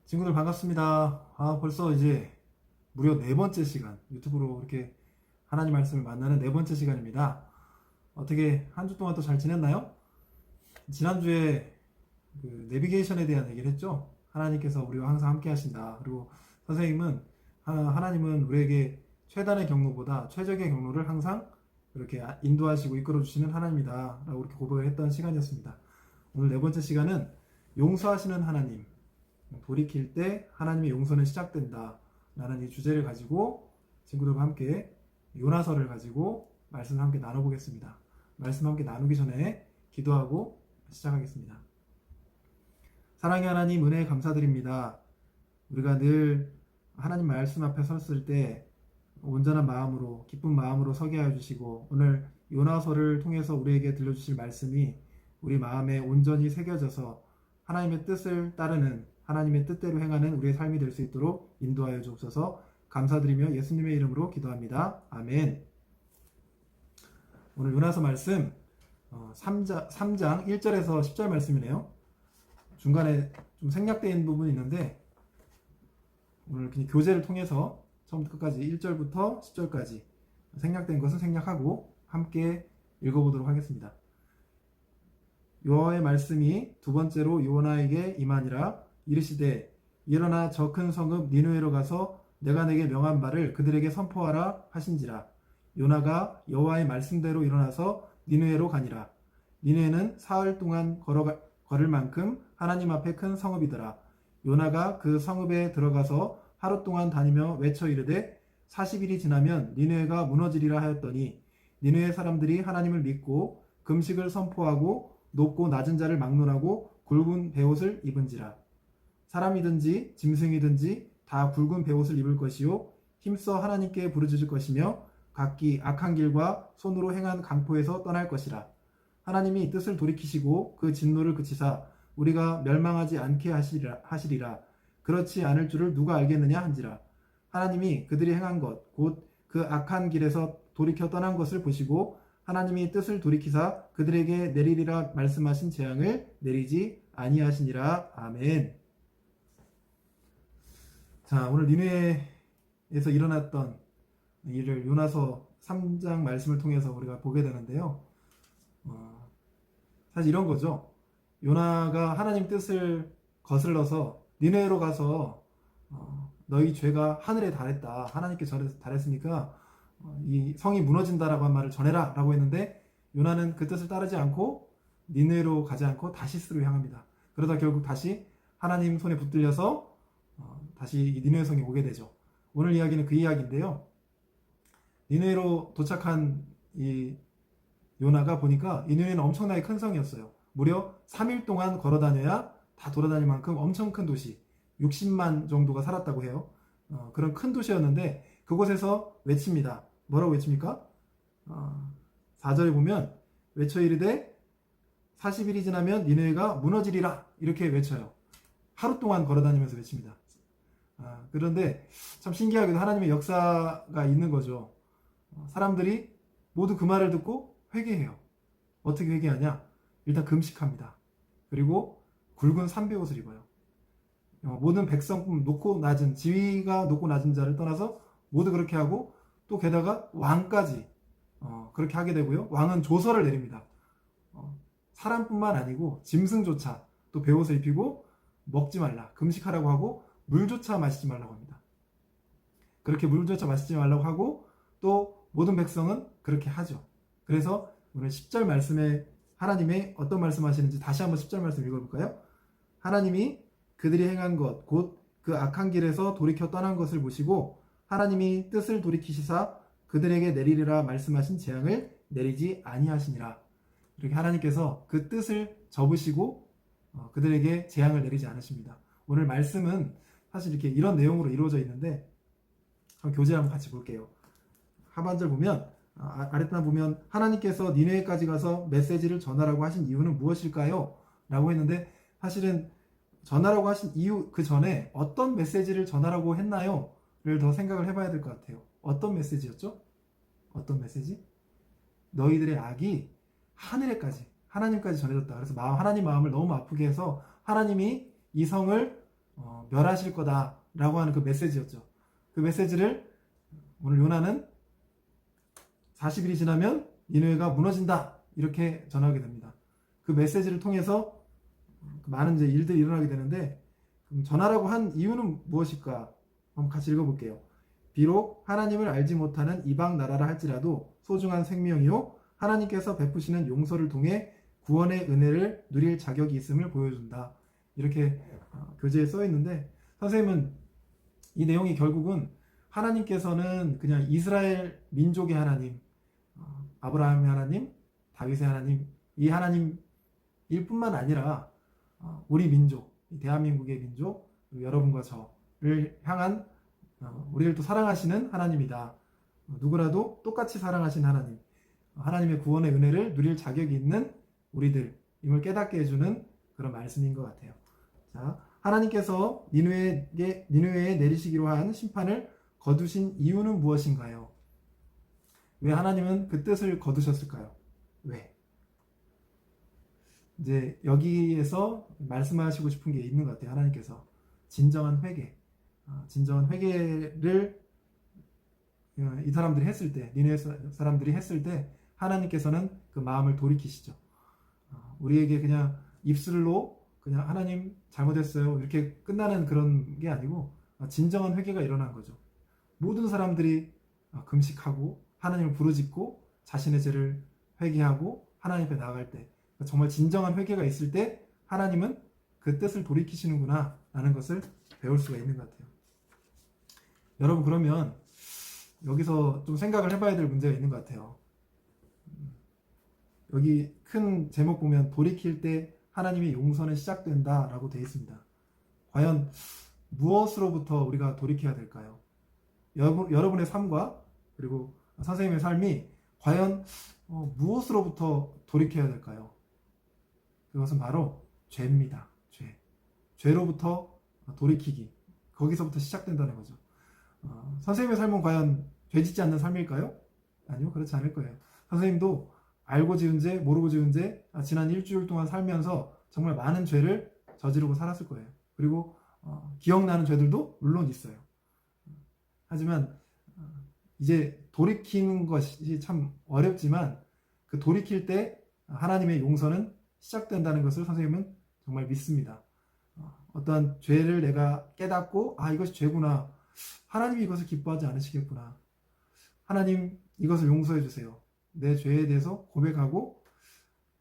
친구들 반갑습니다. 벌써 이제 무려 네 번째 시간, 유튜브로 이렇게 하나님 말씀을 만나는 네 번째 시간입니다. 어떻게 한 주 동안 또 잘 지냈나요? 지난주에 그 내비게이션에 대한 얘기를 했죠. 하나님께서 우리와 항상 함께 하신다. 그리고 선생님은 하나님은 우리에게 최단의 경로보다 최적의 경로를 항상 이렇게 인도하시고 이끌어 주시는 하나님이다 라고 이렇게 고백을 했던 시간이었습니다. 오늘 네 번째 시간은 용서하시는 하나님, 돌이킬 때 하나님의 용서는 시작된다 라는 이 주제를 가지고 친구들과 함께 요나서를 가지고 말씀을 함께 나눠보겠습니다. 말씀 함께 나누기 전에 기도하고 시작하겠습니다. 사랑의 하나님, 은혜에 감사드립니다. 우리가 늘 하나님 말씀 앞에 섰을 때 온전한 마음으로, 기쁜 마음으로 서게 하여 주시고, 오늘 요나서를 통해서 우리에게 들려주실 말씀이 우리 마음에 온전히 새겨져서 하나님의 뜻을 따르는, 하나님의 뜻대로 행하는 우리의 삶이 될 수 있도록 인도하여 주옵소서. 감사드리며 예수님의 이름으로 기도합니다. 아멘. 오늘 요나서 말씀 3장 1절에서 10절 말씀이네요. 중간에 좀 생략되어 있는 부분이 있는데 오늘 그냥 교재를 통해서 처음부터 끝까지 1절부터 10절까지 생략된 것은 생략하고 함께 읽어보도록 하겠습니다. 여호와의 말씀이 두 번째로 요나에게 임하니라. 이르시되 일어나 저 큰 성읍 니느웨로 가서 내가 내게 명한 바를 그들에게 선포하라 하신지라. 요나가 여호와의 말씀대로 일어나서 니느웨로 가니라. 니느웨는 사흘 동안 걸을 만큼 하나님 앞에 큰 성읍이더라. 요나가 그 성읍에 들어가서 하루 동안 다니며 외쳐 이르되 40일이 지나면 니느웨가 무너지리라 하였더니 니느웨 사람들이 하나님을 믿고 금식을 선포하고 높고 낮은 자를 막론하고 굵은 베옷을 입은지라. 사람이든지 짐승이든지 다 굵은 베옷을 입을 것이요 힘써 하나님께 부르짖을 것이며 각기 악한 길과 손으로 행한 강포에서 떠날 것이라. 하나님이 뜻을 돌이키시고 그 진노를 그치사 우리가 멸망하지 않게 하시리라. 그렇지 않을 줄을 누가 알겠느냐 한지라. 하나님이 그들이 행한 것 곧 그 악한 길에서 돌이켜 떠난 것을 보시고 하나님이 뜻을 돌이키사 그들에게 내리리라 말씀하신 재앙을 내리지 아니하시니라. 아멘. 자, 오늘 니느웨에서 일어났던 일을 요나서 3장 말씀을 통해서 우리가 보게 되는데요. 사실 이런 거죠. 요나가 하나님 뜻을 거슬러서 니느웨로 가서 너희 죄가 하늘에 달했다. 하나님께 달했으니까 이 성이 무너진다라고 한 말을 전해라 라고 했는데 요나는 그 뜻을 따르지 않고 니느웨로 가지 않고 다시스로 향합니다. 그러다 결국 다시 하나님 손에 붙들려서 다시 이 니느웨 성에 오게 되죠. 오늘 이야기는 그 이야기인데요. 니느웨로 도착한 이 요나가 보니까 이 니느웨는 엄청나게 큰 성이었어요. 무려 3일 동안 걸어 다녀야 다 돌아다닐 만큼 엄청 큰 도시, 60만 정도가 살았다고 해요. 그런 큰 도시였는데 그곳에서 외칩니다. 뭐라고 외칩니까? 4절에 보면 외쳐 이르되 40일이 지나면 니느웨가 무너지리라 이렇게 외쳐요. 하루 동안 걸어 다니면서 외칩니다. 그런데 참 신기하게도 하나님의 역사가 있는 거죠. 사람들이 모두 그 말을 듣고 회개해요. 어떻게 회개하냐? 일단 금식합니다. 그리고 굵은 삼베옷을 입어요. 모든 백성뿐 높고 낮은, 지위가 높고 낮은 자를 떠나서 모두 그렇게 하고 또 게다가 왕까지 그렇게 하게 되고요. 왕은 조서를 내립니다. 사람뿐만 아니고 짐승조차 또 베옷을 입히고 먹지 말라, 금식하라고 하고 물조차 마시지 말라고 합니다. 그렇게 물조차 마시지 말라고 하고 또 모든 백성은 그렇게 하죠. 그래서 오늘 10절 말씀에 하나님의 어떤 말씀 하시는지 다시 한번 10절 말씀 읽어볼까요? 하나님이 그들이 행한 것 곧 그 악한 길에서 돌이켜 떠난 것을 보시고 하나님이 뜻을 돌이키시사 그들에게 내리리라 말씀하신 재앙을 내리지 아니하시니라. 이렇게 하나님께서 그 뜻을 접으시고 그들에게 재앙을 내리지 않으십니다. 오늘 말씀은 사실 이렇게 이런 내용으로 이루어져 있는데 교재를 한번 같이 볼게요. 하반절 보면 아랫단 보면 하나님께서 니느웨까지 가서 메시지를 전하라고 하신 이유는 무엇일까요? 라고 했는데 사실은 전하라고 하신 이유 그 전에 어떤 메시지를 전하라고 했나요? 를 더 생각을 해봐야 될 것 같아요. 어떤 메시지였죠? 어떤 메시지? 너희들의 악이 하늘에까지 하나님까지 전해졌다. 그래서 하나님 마음을 너무 아프게 해서 하나님이 이 성을 멸하실 거다라고 하는 그 메시지였죠. 그 메시지를 오늘 요나는 40일이 지나면 니느웨가 무너진다 이렇게 전하게 됩니다. 그 메시지를 통해서 많은 이제 일들이 일어나게 되는데, 그럼 전하라고 한 이유는 무엇일까? 한번 같이 읽어볼게요. 비록 하나님을 알지 못하는 이방 나라라 할지라도 소중한 생명이요 하나님께서 베푸시는 용서를 통해 구원의 은혜를 누릴 자격이 있음을 보여준다. 이렇게 교재에 써 있는데, 선생님은 이 내용이 결국은 하나님께서는 그냥 이스라엘 민족의 하나님, 아브라함의 하나님, 다윗의 하나님, 이 하나님일 뿐만 아니라 우리 민족, 대한민국의 민족, 여러분과 저를 향한 우리를 또 사랑하시는 하나님이다. 누구라도 똑같이 사랑하신 하나님, 하나님의 구원의 은혜를 누릴 자격이 있는 우리들임을 깨닫게 해주는 그런 말씀인 것 같아요. 자, 하나님께서 니느웨에 내리시기로 한 심판을 거두신 이유는 무엇인가요? 왜 하나님은 그 뜻을 거두셨을까요? 왜? 이제 여기에서 말씀하시고 싶은 게 있는 것 같아요. 하나님께서 진정한 회개를 이 사람들이 했을 때, 니느웨 사람들이 했을 때 하나님께서는 그 마음을 돌이키시죠. 우리에게 그냥 입술로 그냥 하나님 잘못했어요 이렇게 끝나는 그런 게 아니고 진정한 회개가 일어난 거죠. 모든 사람들이 금식하고 하나님을 부르짖고 자신의 죄를 회개하고 하나님 앞에 나아갈 때, 정말 진정한 회개가 있을 때 하나님은 그 뜻을 돌이키시는구나 라는 것을 배울 수가 있는 것 같아요. 여러분, 그러면 여기서 좀 생각을 해봐야 될 문제가 있는 것 같아요. 여기 큰 제목 보면 돌이킬 때 하나님의 용서는 시작된다 라고 되어 있습니다. 과연 무엇으로부터 우리가 돌이켜야 될까요? 여러분의 삶과 그리고 선생님의 삶이 과연 무엇으로부터 돌이켜야 될까요? 그것은 바로 죄입니다. 죄로부터 돌이키기, 거기서부터 시작된다는 거죠. 선생님의 삶은 과연 죄 짓지 않는 삶일까요? 아니요, 그렇지 않을 거예요. 선생님도 알고 지은 죄, 모르고 지은 죄, 지난 일주일 동안 살면서 정말 많은 죄를 저지르고 살았을 거예요. 그리고 기억나는 죄들도 물론 있어요. 하지만 이제 돌이키는 것이 참 어렵지만 그 돌이킬 때 하나님의 용서는 시작된다는 것을 선생님은 정말 믿습니다. 어떠한 죄를 내가 깨닫고 이것이 죄구나, 하나님이 이것을 기뻐하지 않으시겠구나, 하나님 이것을 용서해 주세요, 내 죄에 대해서 고백하고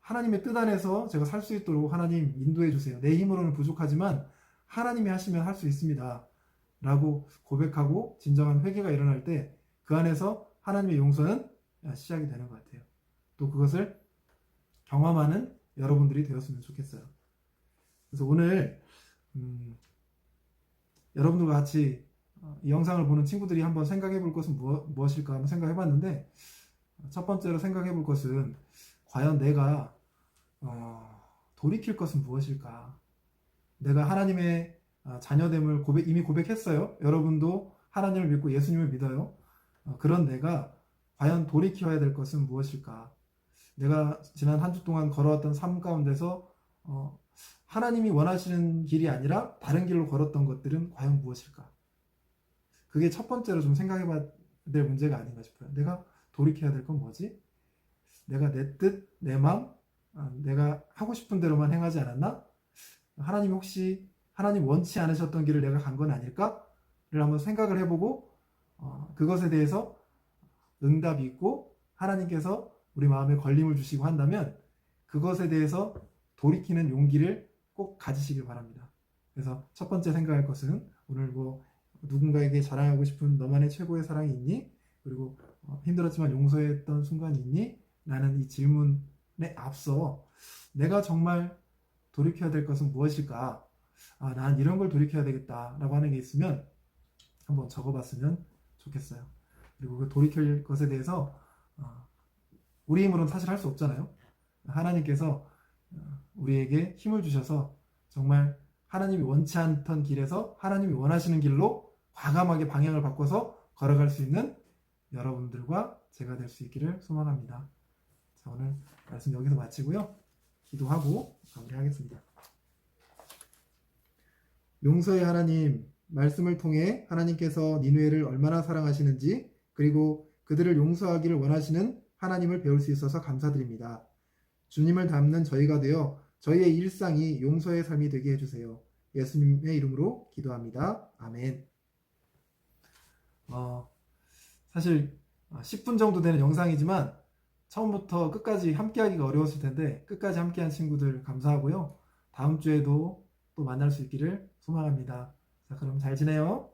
하나님의 뜻 안에서 제가 살 수 있도록 하나님 인도해 주세요, 내 힘으로는 부족하지만 하나님이 하시면 할 수 있습니다 라고 고백하고 진정한 회개가 일어날 때 그 안에서 하나님의 용서는 시작이 되는 것 같아요. 또 그것을 경험하는 여러분들이 되었으면 좋겠어요. 그래서 오늘 여러분들과 같이 이 영상을 보는 친구들이 한번 생각해 볼 것은 무엇일까 한번 생각해 봤는데, 첫 번째로 생각해 볼 것은 과연 내가 돌이킬 것은 무엇일까? 내가 하나님의 자녀됨을 이미 고백했어요. 여러분도 하나님을 믿고 예수님을 믿어요. 그런 내가 과연 돌이켜야 될 것은 무엇일까? 내가 지난 한 주 동안 걸어왔던 삶 가운데서 하나님이 원하시는 길이 아니라 다른 길로 걸었던 것들은 과연 무엇일까? 그게 첫 번째로 좀 생각해 봐야 될 문제가 아닌가 싶어요. 내가 돌이켜야 될 건 뭐지? 내가 내 뜻, 내 마음, 내가 하고 싶은 대로만 행하지 않았나? 하나님 혹시 하나님 원치 않으셨던 길을 내가 간 건 아닐까? 를 한번 생각을 해보고 그것에 대해서 응답이 있고 하나님께서 우리 마음에 걸림을 주시고 한다면 그것에 대해서 돌이키는 용기를 꼭 가지시길 바랍니다. 그래서 첫 번째 생각할 것은 오늘 누군가에게 자랑하고 싶은 너만의 최고의 사랑이 있니? 그리고 힘들었지만 용서했던 순간이 있니? 라는 이 질문에 앞서 내가 정말 돌이켜야 될 것은 무엇일까? 난 이런 걸 돌이켜야 되겠다 라고 하는 게 있으면 한번 적어봤으면 좋겠어요. 그리고 그 돌이킬 것에 대해서 우리 힘으로는 사실 할 수 없잖아요. 하나님께서 우리에게 힘을 주셔서 정말 하나님이 원치 않던 길에서 하나님이 원하시는 길로 과감하게 방향을 바꿔서 걸어갈 수 있는 여러분들과 제가 될 수 있기를 소망합니다. 자, 오늘 말씀 여기서 마치고요. 기도하고 마무리하겠습니다. 용서의 하나님, 말씀을 통해 하나님께서 니느웨를 얼마나 사랑하시는지, 그리고 그들을 용서하기를 원하시는 하나님을 배울 수 있어서 감사드립니다. 주님을 닮는 저희가 되어 저희의 일상이 용서의 삶이 되게 해주세요. 예수님의 이름으로 기도합니다. 아멘. 사실 10분 정도 되는 영상이지만 처음부터 끝까지 함께하기가 어려웠을 텐데 끝까지 함께한 친구들 감사하고요. 다음 주에도 또 만날 수 있기를 소망합니다. 자, 그럼 잘 지내요.